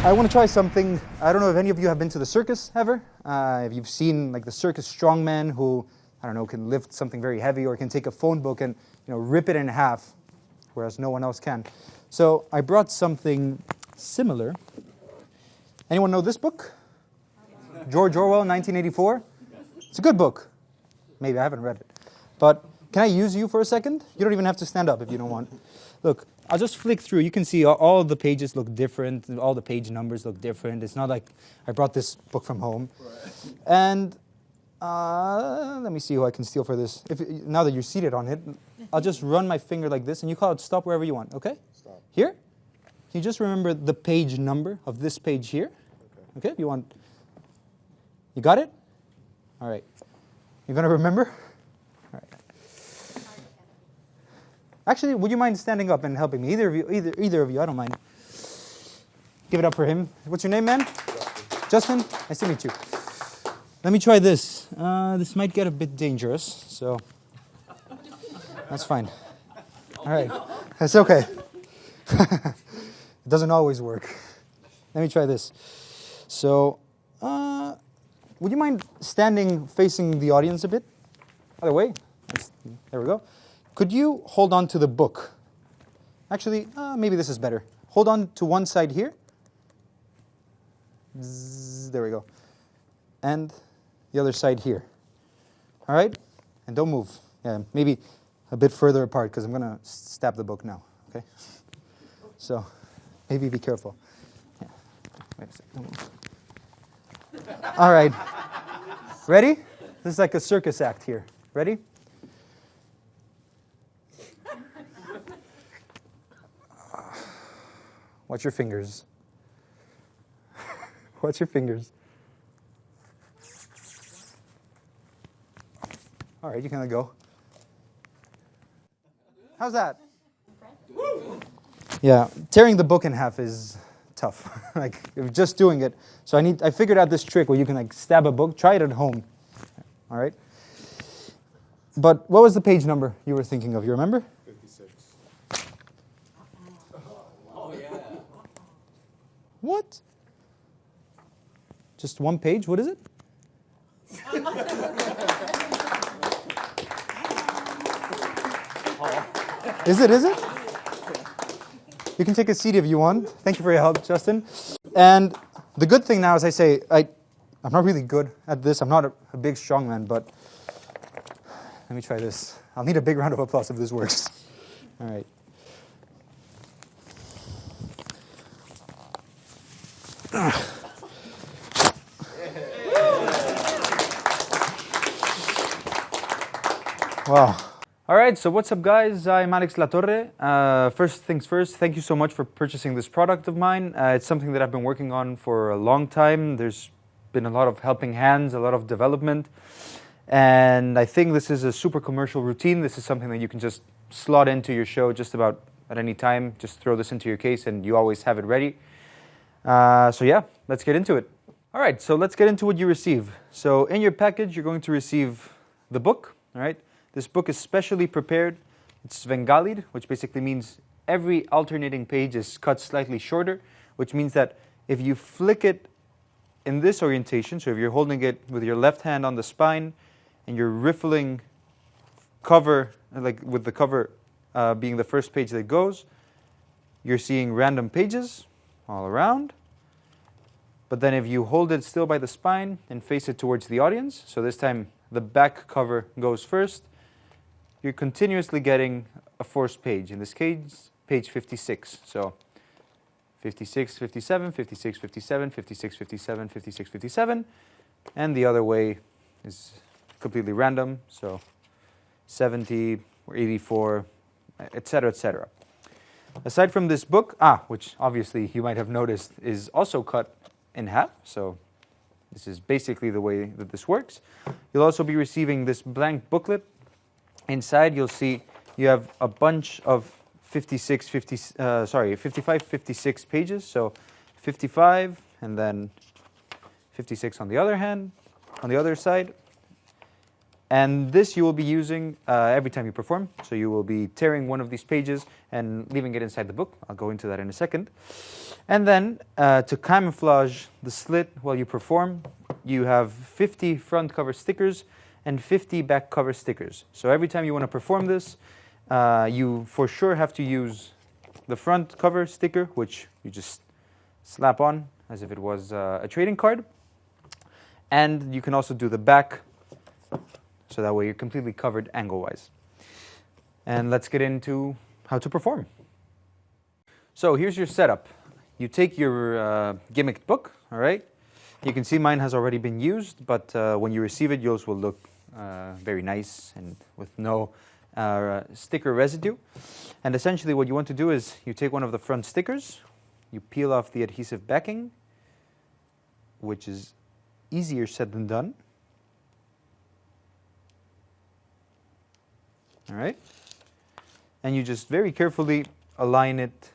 I want to try something. I don't know if any of you have been to the circus ever. If you've seen like the circus strongman who, I don't know, can lift something very heavy or can take a phone book and rip it in half, whereas no one else can. So I brought something similar. Anyone know this book? George Orwell, 1984. It's a good book. Maybe I haven't read it. But can I use you for a second? You don't even have to stand up if you don't want. Look, I'll just flick through. You can see all the pages look different. All the page numbers look different. It's not like I brought this book from home. Right. And let me see who I can steal for this. Now that you're seated on it, I'll just run my finger like this, and you call it stop wherever you want, okay? Stop. Here? Can you just remember the page number of this page here? Okay, if you want. You got it? All right. You going to remember? All right. Actually, would you mind standing up and helping me? Either of you, I don't mind. Give it up for him. What's your name, man? Justin? Nice to meet you. Let me try this. This might get a bit dangerous, so that's fine. All right. That's okay. It doesn't always work. Let me try this. So, would you mind standing facing the audience a bit? Other way. There we go. Could you hold on to the book? Actually, maybe this is better. Hold on to one side here. Zzz, there we go. And the other side here. All right? And don't move. Yeah, maybe a bit further apart because I'm going to stab the book now. Okay? So, maybe be careful. Yeah. Wait a second. Don't move. All right. Ready? This is like a circus act here. Ready? Watch your fingers. Watch your fingers. All right, you can let go. How's that? Yeah, tearing the book in half is tough. Like just doing it. So I figured out this trick where you can like stab a book. Try it at home. All right. But what was the page number you were thinking of? You remember? 56. Oh yeah. What? Just one page? What is it? Is it? You can take a seat if you want. Thank you for your help, Justin. And the good thing now is I'm not really good at this. I'm not a big strong man, but let me try this. I'll need a big round of applause if this works. All right. Wow. All right, so what's up, guys? I'm Alex Latorre. First things first, thank you so much for purchasing this product of mine. It's something that I've been working on for a long time. There's been a lot of helping hands, a lot of development. And I think this is a super commercial routine. This is something that you can just slot into your show just about at any time. Just throw this into your case and you always have it ready. So yeah, let's get into it. All right, so let's get into what you receive. So in your package, you're going to receive the book, all right? This book is specially prepared. It's Svengalid, which basically means every alternating page is cut slightly shorter, which means that if you flick it in this orientation, so if you're holding it with your left hand on the spine and you're riffling cover, like with the cover being the first page that goes, you're seeing random pages all around. But then if you hold it still by the spine and face it towards the audience, so this time the back cover goes first, you're continuously getting a forced page. In this case, page 56. So 56, 57, 56, 57, 56, 57, 56, 57. And the other way is completely random. So 70 or 84, etc., etc. Aside from this book, which obviously you might have noticed is also cut in half. So this is basically the way that this works. You'll also be receiving this blank booklet. Inside, you'll see you have a bunch of 55, 56 pages. So 55 and then 56 on the other hand, on the other side. And this you will be using every time you perform. So you will be tearing one of these pages and leaving it inside the book. I'll go into that in a second. And then to camouflage the slit while you perform, you have 50 front cover stickers and 50 back cover stickers. So every time you want to perform this, you for sure have to use the front cover sticker, which you just slap on as if it was a trading card. And you can also do the back, so that way you're completely covered angle-wise. And let's get into how to perform. So here's your setup. You take your gimmicked book, all right? You can see mine has already been used, but when you receive it, yours will look very nice and with no sticker residue. And essentially what you want to do is you take one of the front stickers, you peel off the adhesive backing, which is easier said than done. All right? And you just very carefully align it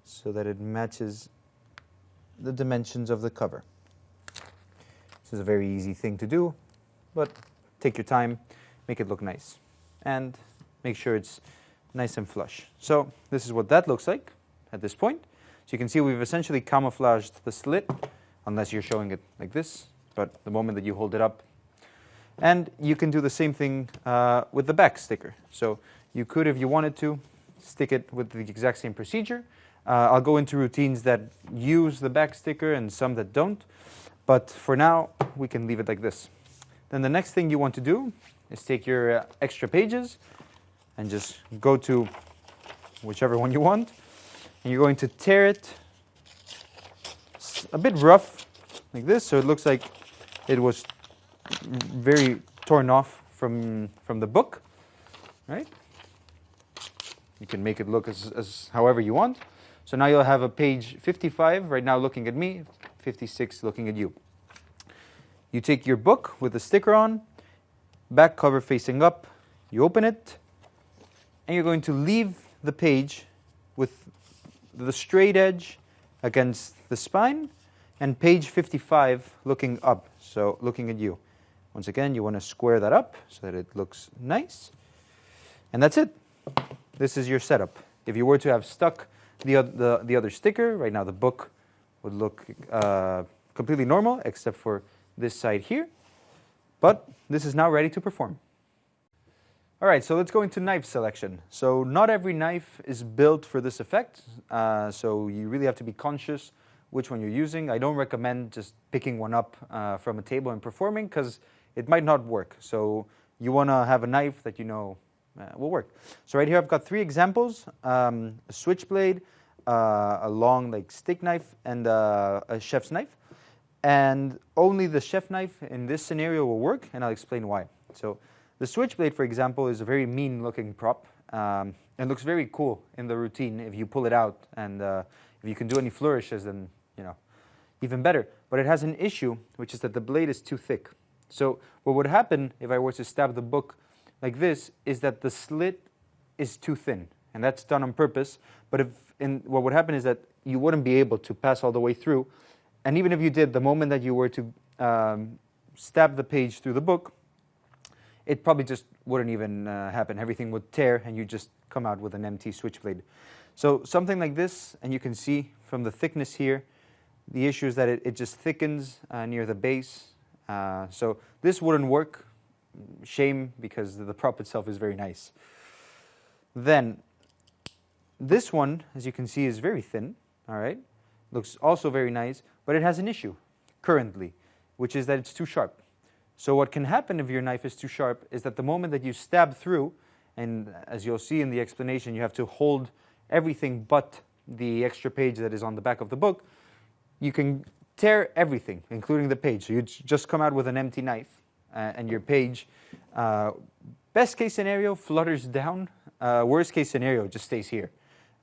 so that it matches the dimensions of the cover. This is a very easy thing to do, but take your time, make it look nice, and make sure it's nice and flush. So this is what that looks like at this point. So you can see we've essentially camouflaged the slit, unless you're showing it like this, but the moment that you hold it up. And you can do the same thing with the back sticker. So you could, if you wanted to, stick it with the exact same procedure. I'll go into routines that use the back sticker and some that don't. But for now, we can leave it like this. Then the next thing you want to do is take your extra pages and just go to whichever one you want. And you're going to tear it a bit rough, like this, so it looks like it was very torn off from the book, right? You can make it look as however you want. So now you'll have a page 55 right now looking at me, 56 looking at you. You take your book with the sticker on, back cover facing up, you open it, and you're going to leave the page with the straight edge against the spine and page 55 looking up, so looking at you. Once again, you want to square that up so that it looks nice. And that's it. This is your setup. If you were to have stuck the other sticker, right now the book would look completely normal except for this side here. But this is now ready to perform. All right, so let's go into knife selection. So not every knife is built for this effect, so you really have to be conscious which one you're using. I don't recommend just picking one up from a table and performing because it might not work. So you want to have a knife that you know will work. So right here I've got 3 examples, a switchblade, a long like stick knife, and a chef's knife. And only the chef knife in this scenario will work, and I'll explain why. So the switchblade, for example, is a very mean looking prop. It looks very cool in the routine if you pull it out, and if you can do any flourishes, then even better. But it has an issue, which is that the blade is too thick. So what would happen if I were to stab the book like this is that the slit is too thin, and that's done on purpose. But what would happen is that you wouldn't be able to pass all the way through, and even if you did, the moment that you were to stab the page through the book, it probably just wouldn't even happen. Everything would tear, and you just come out with an empty switchblade. So something like this, and you can see from the thickness here, the issue is that it just thickens near the base. So this wouldn't work. Shame, because the prop itself is very nice. Then this one, as you can see, is very thin. All right, looks also very nice, but it has an issue currently, which is that it's too sharp. So what can happen if your knife is too sharp is that the moment that you stab through, and as you'll see in the explanation, you have to hold everything but the extra page that is on the back of the book, you can tear everything, including the page. So you just come out with an empty knife, and your page, best case scenario, flutters down. Worst case scenario, just stays here.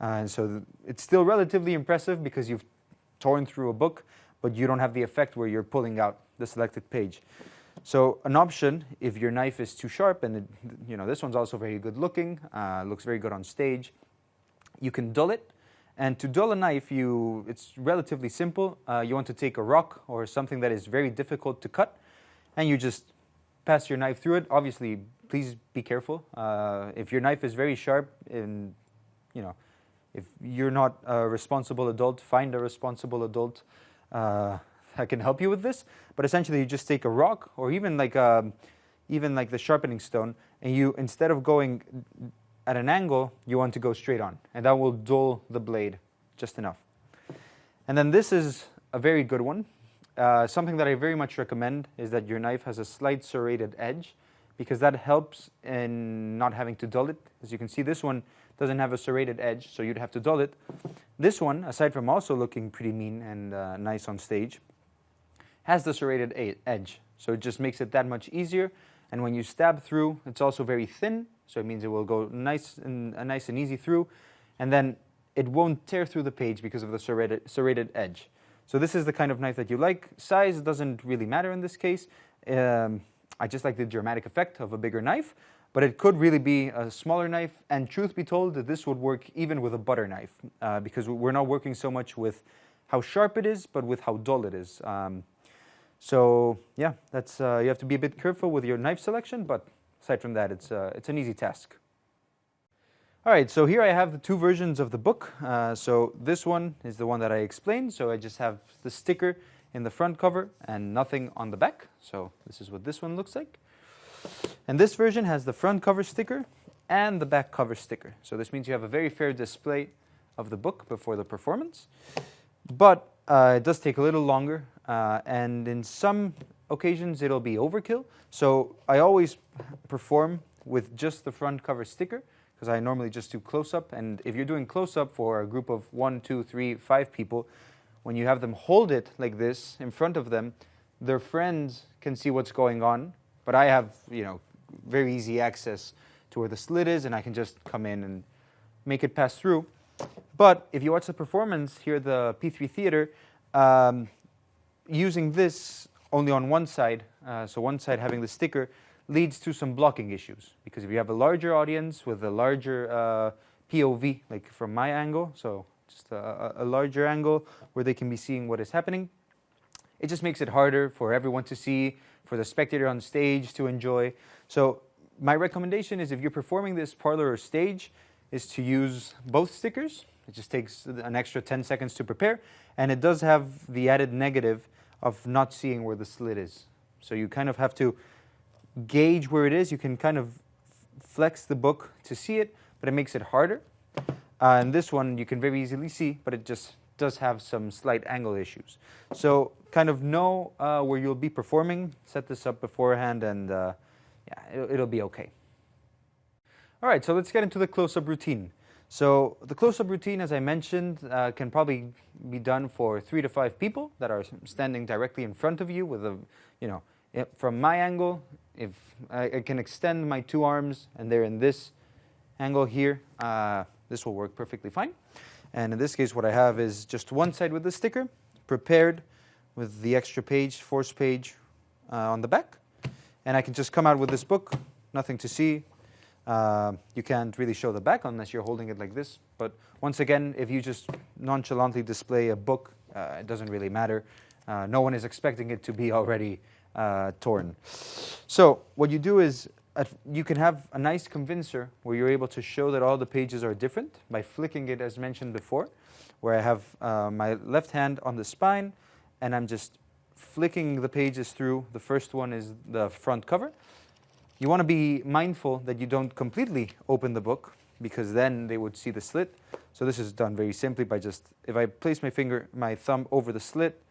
And so it's still relatively impressive because you've torn through a book, but you don't have the effect where you're pulling out the selected page. So an option, if your knife is too sharp, and this one's also very good looking, looks very good on stage, you can dull it. And to dull a knife, it's relatively simple. You want to take a rock or something that is very difficult to cut, and you just pass your knife through it. Obviously, please be careful. If your knife is very sharp, and if you're not a responsible adult, find a responsible adult that can help you with this. But essentially, you just take a rock, or even like the sharpening stone, and you, instead of going at an angle, you want to go straight on, and that will dull the blade just enough. And then this is a very good one. Something that I very much recommend is that your knife has a slight serrated edge, because that helps in not having to dull it. As you can see, this one doesn't have a serrated edge, so you'd have to dull it. This one, aside from also looking pretty mean and nice on stage, has the serrated edge, so it just makes it that much easier. And when you stab through, it's also very thin, so it means it will go nice and easy through, and then it won't tear through the page because of the serrated edge. So this is the kind of knife that you like. Size doesn't really matter in this case. I just like the dramatic effect of a bigger knife, but it could really be a smaller knife, and truth be told, this would work even with a butter knife, because we're not working so much with how sharp it is, but with how dull it is. So yeah, that's you have to be a bit careful with your knife selection, but aside from that, it's an easy task. All right, so here I have the two versions of the book. So this one is the one that I explained. So I just have the sticker in the front cover and nothing on the back. So this is what this one looks like. And this version has the front cover sticker and the back cover sticker. So this means you have a very fair display of the book before the performance. But it does take a little longer, and in some occasions it'll be overkill. So I always perform with just the front cover sticker, because I normally just do close-up. And if you're doing close-up for a group of 1, 2, 3, 5 people, when you have them hold it like this in front of them, their friends can see what's going on. But I have, very easy access to where the slit is, and I can just come in and make it pass through. But if you watch the performance here at the P3 Theater, using this only on one side, so one side having the sticker, leads to some blocking issues. Because if you have a larger audience with a larger POV, like from my angle, so just a larger angle where they can be seeing what is happening, it just makes it harder for everyone to see, for the spectator on stage to enjoy. So my recommendation is, if you're performing this parlor or stage, is to use both stickers. It just takes an extra 10 seconds to prepare, and it does have the added negative of not seeing where the slit is. So you kind of have to gauge where it is. You can kind of flex the book to see it, but it makes it harder. And this one you can very easily see, but it just does have some slight angle issues. So kind of know where you'll be performing, set this up beforehand, and it'll be okay. All right, so let's get into the close-up routine. So the close-up routine, as I mentioned, can probably be done for 3 to 5 people that are standing directly in front of you with a, from my angle, if I can extend my 2 arms and they're in this angle here, this will work perfectly fine. And in this case, what I have is just one side with the sticker, prepared with the extra page, force page on the back. And I can just come out with this book, nothing to see. You can't really show the back unless you're holding it like this. But once again, if you just nonchalantly display a book, it doesn't really matter. No one is expecting it to be already torn. So what you do is, you can have a nice convincer where you're able to show that all the pages are different by flicking it, as mentioned before, where I have my left hand on the spine, and I'm just flicking the pages through. The first one is the front cover. You want to be mindful that you don't completely open the book, because then they would see the slit. So this is done very simply by just, if I place my thumb over the slit,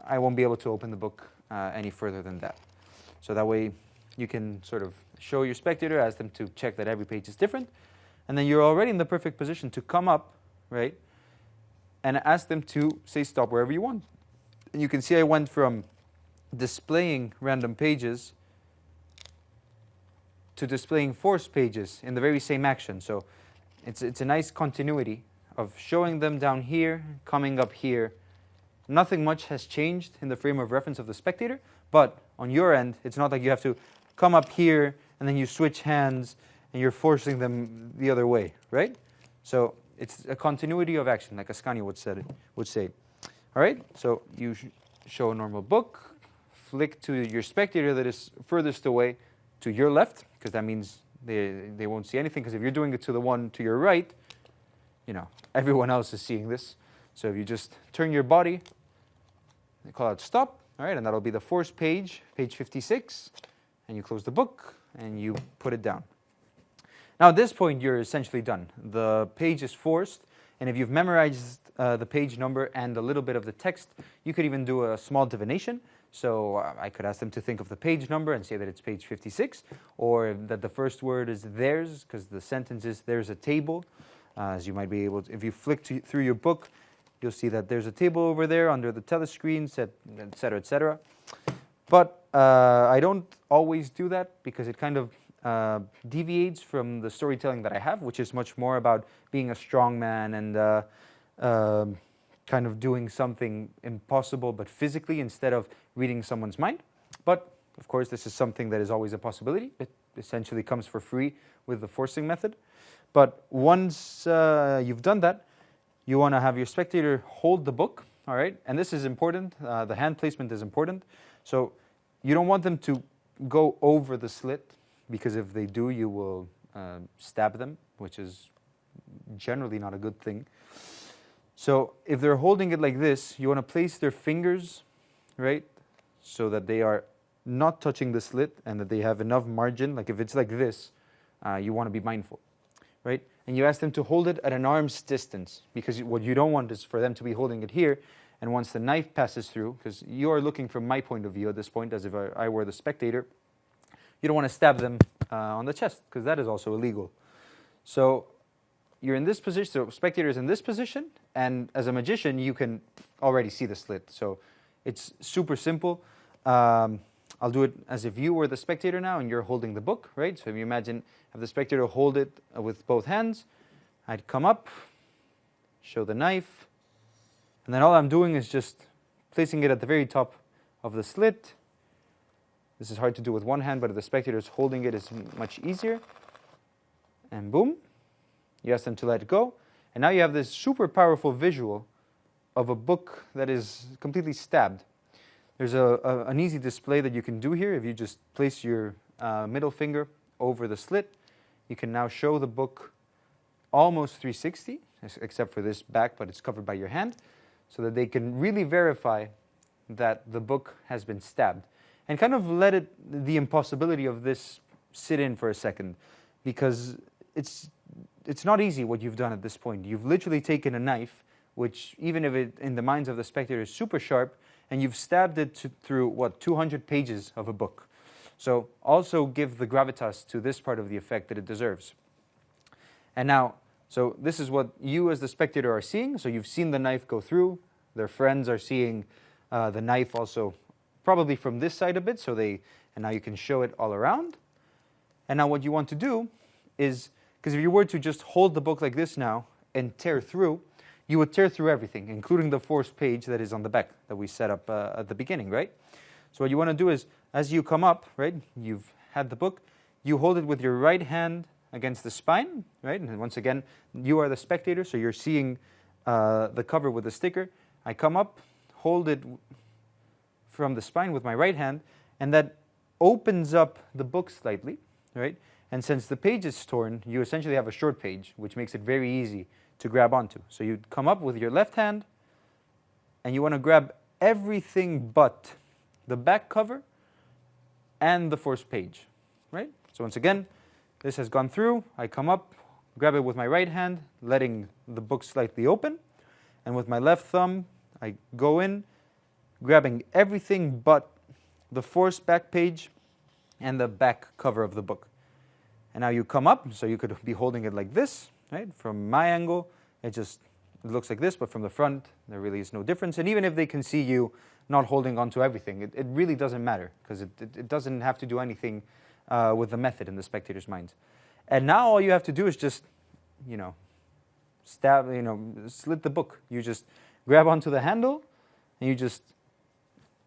I won't be able to open the book any further than that. So that way you can sort of show your spectator, ask them to check that every page is different, and then you're already in the perfect position to come up, right, and ask them to say stop wherever you want. And you can see I went from displaying random pages to displaying forced pages in the very same action. So it's a nice continuity of showing them down here, coming up here. Nothing much has changed in the frame of reference of the spectator, but on your end, it's not like you have to come up here and then you switch hands and you're forcing them the other way, right? So it's a continuity of action, like Ascanio would say. All right, so you show a normal book, flick to your spectator that is furthest away to your left, because that means they won't see anything, because if you're doing it to the one to your right, everyone else is seeing this. So if you just turn your body, they call it stop, all right, and that'll be the forced page, page 56, and you close the book, and you put it down. Now at this point, you're essentially done. The page is forced, and if you've memorized the page number and a little bit of the text, you could even do a small divination. So I could ask them to think of the page number and say that it's page 56, or that the first word is theirs, because the sentence is there's a table. As you might be able to, if you flick through your book, you'll see that there's a table over there under the telescreen, etc., etc. But I don't always do that, because it kind of deviates from the storytelling that I have, which is much more about being a strong man and kind of doing something impossible but physically, instead of reading someone's mind. But of course, this is something that is always a possibility. It essentially comes for free with the forcing method. But once you've done that, you want to have your spectator hold the book, all right? And this is important. The hand placement is important. So you don't want them to go over the slit, because if they do, you will stab them, which is generally not a good thing. So if they're holding it like this, you want to place their fingers, right, so that they are not touching the slit and that they have enough margin. Like if it's like this, you want to be mindful, right? And you ask them to hold it at an arm's distance, because what you don't want is for them to be holding it here, and once the knife passes through, because you are looking from my point of view at this point, as if I were the spectator, you don't want to stab them on the chest, because that is also illegal. So you're in this position, so spectator is in this position, and as a magician, you can already see the slit. So it's super simple. I'll do it as if you were the spectator now, and you're holding the book, right? So if you imagine, have the spectator hold it with both hands, I'd come up, show the knife, and then all I'm doing is just placing it at the very top of the slit. This is hard to do with one hand, but if the spectator is holding it, it's much easier. And boom, you ask them to let it go. And now you have this super powerful visual of a book that is completely stabbed. There's an easy display that you can do here. If you just place your middle finger over the slit, you can now show the book almost 360, except for this back, but it's covered by your hand, so that they can really verify that the book has been stabbed. And kind of let the impossibility of this sit in for a second, because it's not easy what you've done at this point. You've literally taken a knife, which even if it in the minds of the spectator is super sharp, and you've stabbed it through 200 pages of a book. So also give the gravitas to this part of the effect that it deserves. And now, so this is what you as the spectator are seeing. So you've seen the knife go through. Their friends are seeing the knife also probably from this side a bit, and now you can show it all around. And now what you want to do is, because if you were to just hold the book like this now and tear through, you would tear through everything, including the forced page that is on the back that we set up at the beginning, right? So what you want to do is, as you come up, right, you've had the book, you hold it with your right hand against the spine, right? And once again, you are the spectator, so you're seeing the cover with the sticker. I come up, hold it from the spine with my right hand, and that opens up the book slightly, right? And since the page is torn, you essentially have a short page, which makes it very easy to grab onto. So you come up with your left hand, and you want to grab everything but the back cover and the forced page, right? So once again, this has gone through. I come up, grab it with my right hand, letting the book slightly open, and with my left thumb, I go in, grabbing everything but the forced back page and the back cover of the book. And now you come up, so you could be holding it like this, right? From my angle, it looks like this, but from the front, there really is no difference. And even if they can see you not holding on to everything, it really doesn't matter, because it doesn't have to do anything with the method in the spectator's mind. And now all you have to do is just, slit the book. You just grab onto the handle, and you just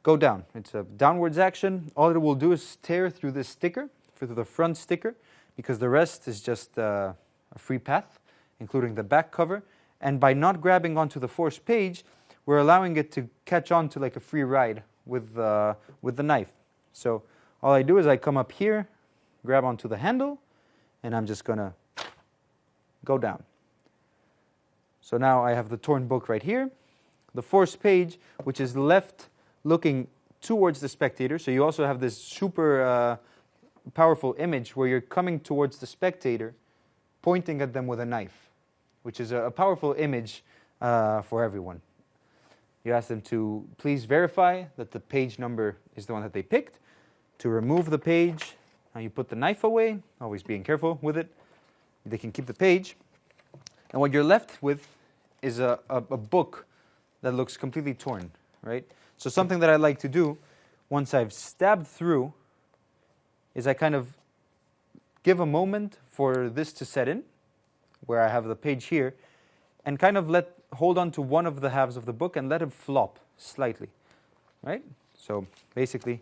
go down. It's a downwards action. All it will do is tear through this sticker, through the front sticker, because the rest is just a free path, including the back cover. And by not grabbing onto the forced page, we're allowing it to catch on to like a free ride with the knife. So all I do is I come up here, grab onto the handle, and I'm just going to go down. So now I have the torn book right here. The forced page, which is left looking towards the spectator. So you also have this super powerful image where you're coming towards the spectator, pointing at them with a knife, which is a powerful image for everyone. You ask them to please verify that the page number is the one that they picked. To remove the page, now you put the knife away, always being careful with it. They can keep the page. And what you're left with is a book that looks completely torn, right? So something that I like to do once I've stabbed through is I kind of give a moment for this to set in, where I have the page here, and kind of hold on to one of the halves of the book and let it flop slightly, right? So basically,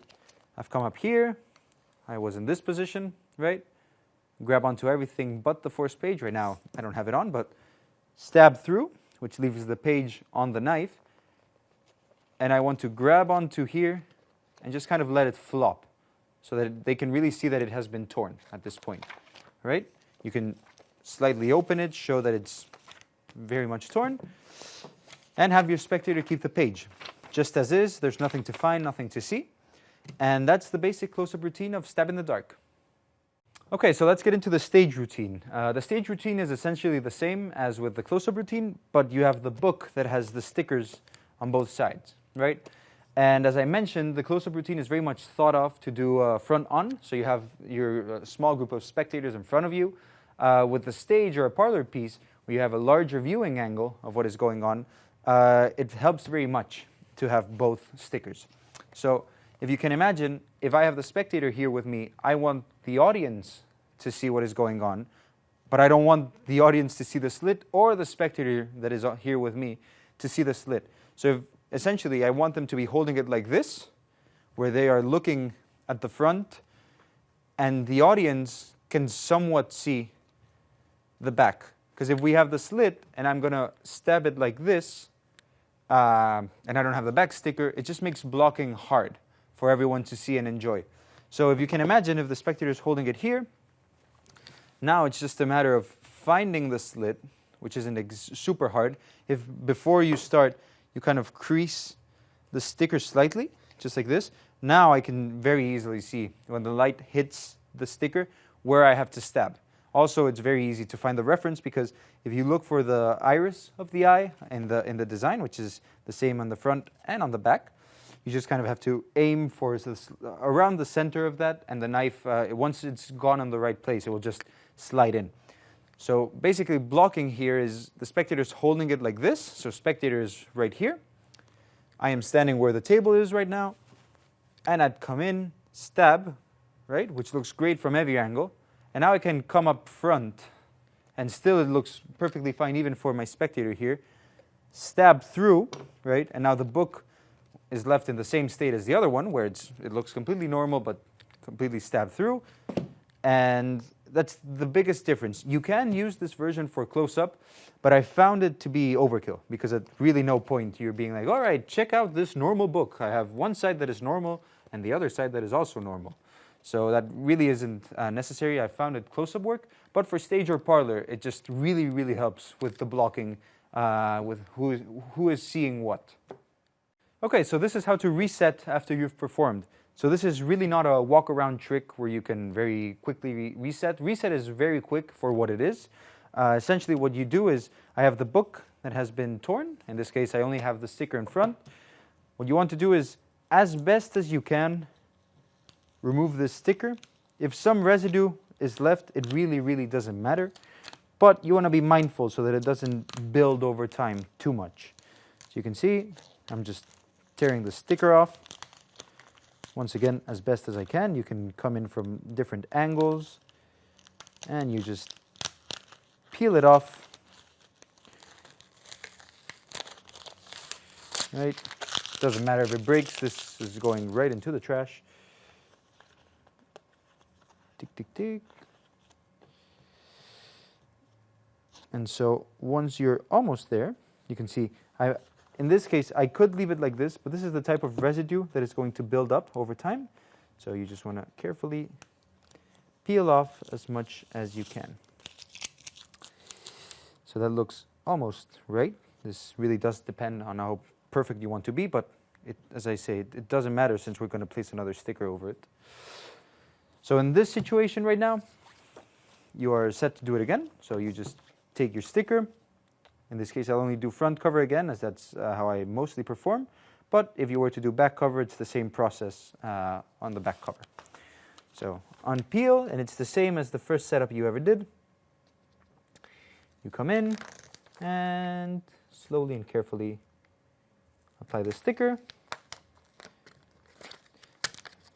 I've come up here, I was in this position, right? Grab onto everything but the forced page. Right now, I don't have it on, but stab through, which leaves the page on the knife. And I want to grab onto here and just kind of let it flop so that they can really see that it has been torn at this point, right? You can slightly open it, show that it's very much torn, and have your spectator keep the page just as is. There's nothing to find, nothing to see. And that's the basic close-up routine of Stab in the Dark. Okay, so let's get into the stage routine. The stage routine is essentially the same as with the close-up routine, but you have the book that has the stickers on both sides, right? And as I mentioned, the close-up routine is very much thought of to do front-on, so you have your small group of spectators in front of you. With the stage or a parlor piece, where you have a larger viewing angle of what is going on, it helps very much to have both stickers. So if you can imagine, if I have the spectator here with me, I want the audience to see what is going on, but I don't want the audience to see the slit or the spectator that is here with me to see the slit. So essentially, I want them to be holding it like this, where they are looking at the front, and the audience can somewhat see the back. Because if we have the slit, and I'm going to stab it like this, and I don't have the back sticker, it just makes blocking hard for everyone to see and enjoy. So if you can imagine, if the spectator is holding it here, now it's just a matter of finding the slit, which isn't super hard. If before you start, you kind of crease the sticker slightly, just like this, now I can very easily see when the light hits the sticker where I have to stab. Also, it's very easy to find the reference, because if you look for the iris of the eye in the design, which is the same on the front and on the back, you just kind of have to aim for this, around the center of that, and the knife, once it's gone in the right place, it will just slide in. So basically, blocking here is the spectator's holding it like this, so spectator is right here. I am standing where the table is right now, and I'd come in, stab, right, which looks great from every angle. And now I can come up front, and still it looks perfectly fine even for my spectator here. Stab through, right? And now the book is left in the same state as the other one, where it looks completely normal, but completely stabbed through. And that's the biggest difference. You can use this version for close-up, but I found it to be overkill, because at really no point you're being like, all right, check out this normal book. I have one side that is normal, and the other side that is also normal. So that really isn't necessary. I found it close-up work, but for stage or parlor, it just really, really helps with the blocking, with who is seeing what. Okay, so this is how to reset after you've performed. So this is really not a walk-around trick where you can very quickly reset. Reset is very quick for what it is. Essentially what you do is, I have the book that has been torn. In this case, I only have the sticker in front. What you want to do is, as best as you can, remove this sticker. If some residue is left, it really, really doesn't matter. But you want to be mindful so that it doesn't build over time too much. So you can see, I'm just tearing the sticker off. Once again, as best as I can. You can come in from different angles, and you just peel it off. Right? Doesn't matter if it breaks, this is going right into the trash. Tick, tick, tick. And so once you're almost there, you can see I in this case, I could leave it like this, but this is the type of residue that is going to build up over time. So you just want to carefully peel off as much as you can. So that looks almost right. This really does depend on how perfect you want to be, but as I say, it doesn't matter since we're going to place another sticker over it. So in this situation right now, you are set to do it again. So you just take your sticker. In this case, I'll only do front cover again, as that's how I mostly perform. But if you were to do back cover, it's the same process on the back cover. So unpeel, and it's the same as the first setup you ever did. You come in and slowly and carefully apply the sticker.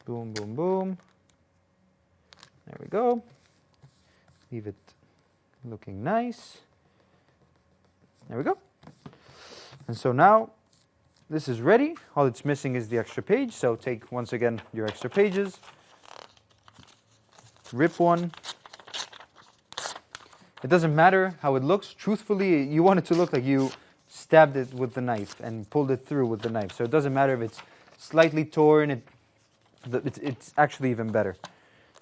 Boom, boom, boom. There we go. Leave it looking nice. There we go. And so now this is ready. All it's missing is the extra page. So take, once again, your extra pages. Rip one. It doesn't matter how it looks. Truthfully, you want it to look like you stabbed it with the knife and pulled it through with the knife. So it doesn't matter if it's slightly torn. It's actually even better.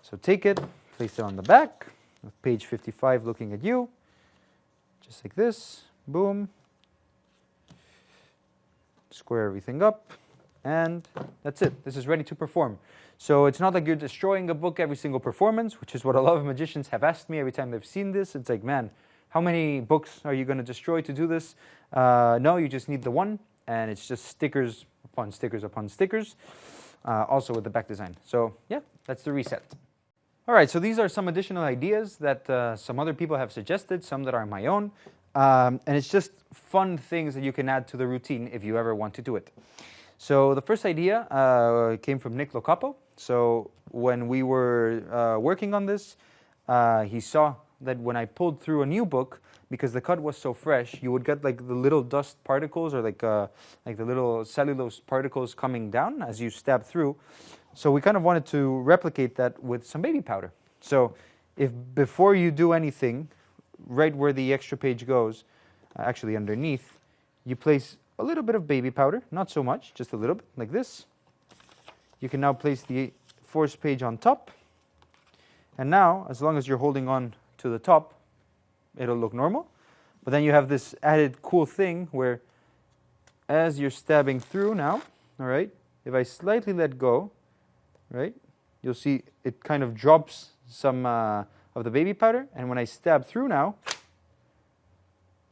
So take it, place it on the back, with page 55 looking at you. Just like this. Boom. Square everything up. And that's it. This is ready to perform. So it's not like you're destroying a book every single performance, which is what a lot of magicians have asked me every time they've seen this. It's like, man, how many books are you going to destroy to do this? No, you just need the one, and it's just stickers upon stickers upon stickers, also with the back design. So yeah, that's the reset. All right, so these are some additional ideas that some other people have suggested, some that are my own. And it's just fun things that you can add to the routine if you ever want to do it. So the first idea came from Nick Locapo. So when we were working on this, he saw that when I pulled through a new book, because the cut was so fresh, you would get like the little dust particles or like the little cellulose particles coming down as you stab through. So we kind of wanted to replicate that with some baby powder. So if before you do anything, right where the extra page goes, actually underneath, you place a little bit of baby powder, not so much, just a little bit, like this. You can now place the force page on top. And now, as long as you're holding on to the top, it'll look normal. But then you have this added cool thing where as you're stabbing through now, all right, if I slightly let go, right, you'll see it kind of drops some of the baby powder. And when I stab through now,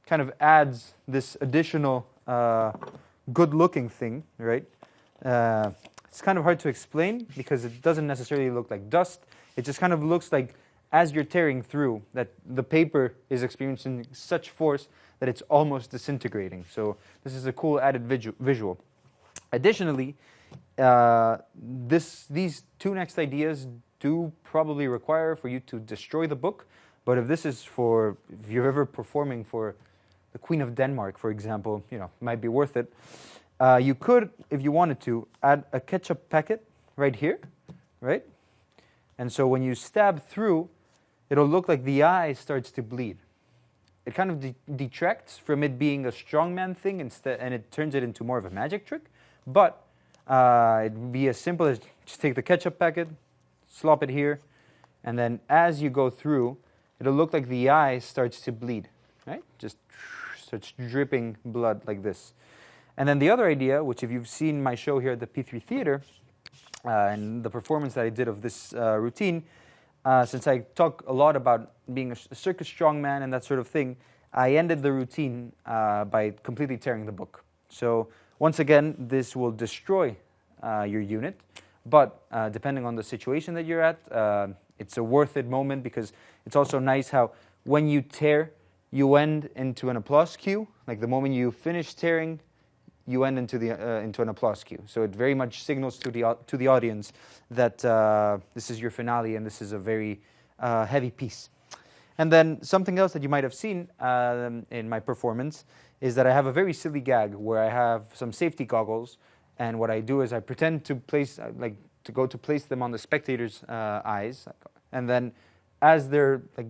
kind of adds this additional good-looking thing, right? It's kind of hard to explain because it doesn't necessarily look like dust. It just kind of looks like as you're tearing through that the paper is experiencing such force that it's almost disintegrating. So this is a cool added visual. Additionally, these two next ideas do probably require for you to destroy the book. But if this is for, if you're ever performing for the Queen of Denmark, for example, you know, it might be worth it. You could, if you wanted to, add a ketchup packet right here, right? And so when you stab through, it'll look like the eye starts to bleed. It kind of detracts from it being a strongman thing instead, and it turns it into more of a magic trick. But it'd be as simple as just take the ketchup packet, slop it here, and then as you go through, it'll look like the eye starts to bleed, right? Just starts dripping blood like this. And then the other idea, which if you've seen my show here at the P3 Theater, and the performance that I did of this routine, since I talk a lot about being a circus strongman and that sort of thing, I ended the routine by completely tearing the book. So once again, this will destroy your unit, but depending on the situation that you're at, it's a worth it moment because it's also nice how when you tear, you end into an applause cue. Like the moment you finish tearing, you end into an applause cue. So it very much signals to the audience that this is your finale and this is a very heavy piece. And then something else that you might have seen in my performance is that I have a very silly gag where I have some safety goggles, and what I do is I pretend to place to go to place them on the spectator's eyes, and then as they're like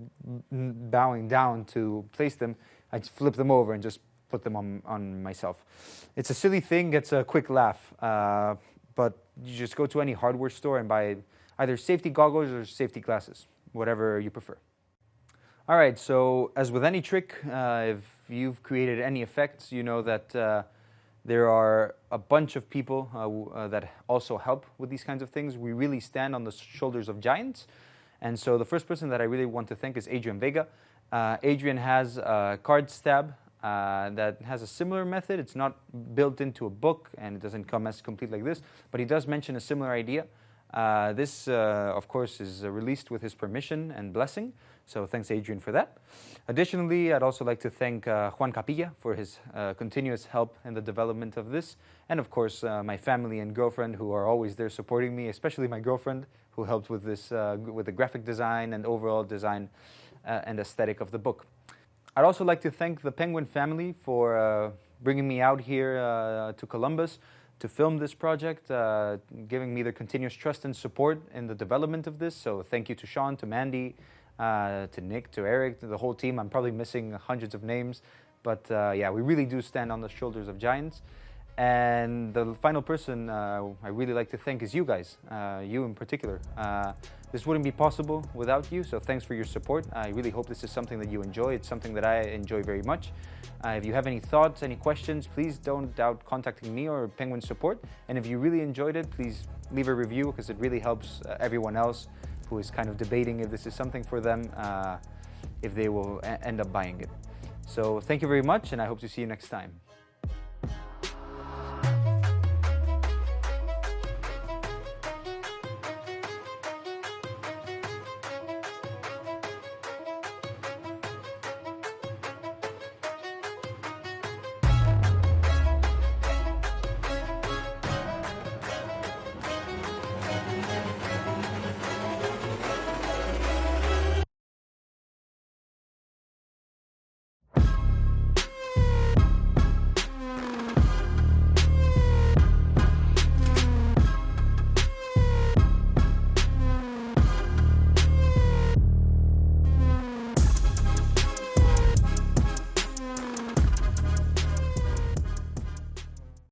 bowing down to place them, I just flip them over and just put them on myself. It's a silly thing, gets a quick laugh, but you just go to any hardware store and buy either safety goggles or safety glasses, whatever you prefer. All right, so as with any trick, if you've created any effects, you know that there are a bunch of people that also help with these kinds of things. We really stand on the shoulders of giants. And so the first person that I really want to thank is Adrian Vega. Adrian has a card stab that has a similar method. It's not built into a book and it doesn't come as complete like this, but he does mention a similar idea. This, of course, is released with his permission and blessing. So thanks, Adrian, for that. Additionally, I'd also like to thank Juan Capilla for his continuous help in the development of this. And of course, my family and girlfriend who are always there supporting me, especially my girlfriend who helped with this, with the graphic design and overall design and aesthetic of the book. I'd also like to thank the Penguin family for bringing me out here to Columbus to film this project, giving me their continuous trust and support in the development of this. So thank you to Sean, to Mandy, to Nick, to Eric, to the whole team. I'm probably missing hundreds of names, but yeah, we really do stand on the shoulders of giants. And the final person I really like to thank is you guys, you in particular. This wouldn't be possible without you, so thanks for your support. I really hope this is something that you enjoy. It's something that I enjoy very much. If you have any thoughts, any questions, please don't doubt contacting me or Penguin Support. And if you really enjoyed it, please leave a review because it really helps everyone else who is kind of debating if this is something for them, if they will end up buying it. So thank you very much, and I hope to see you next time.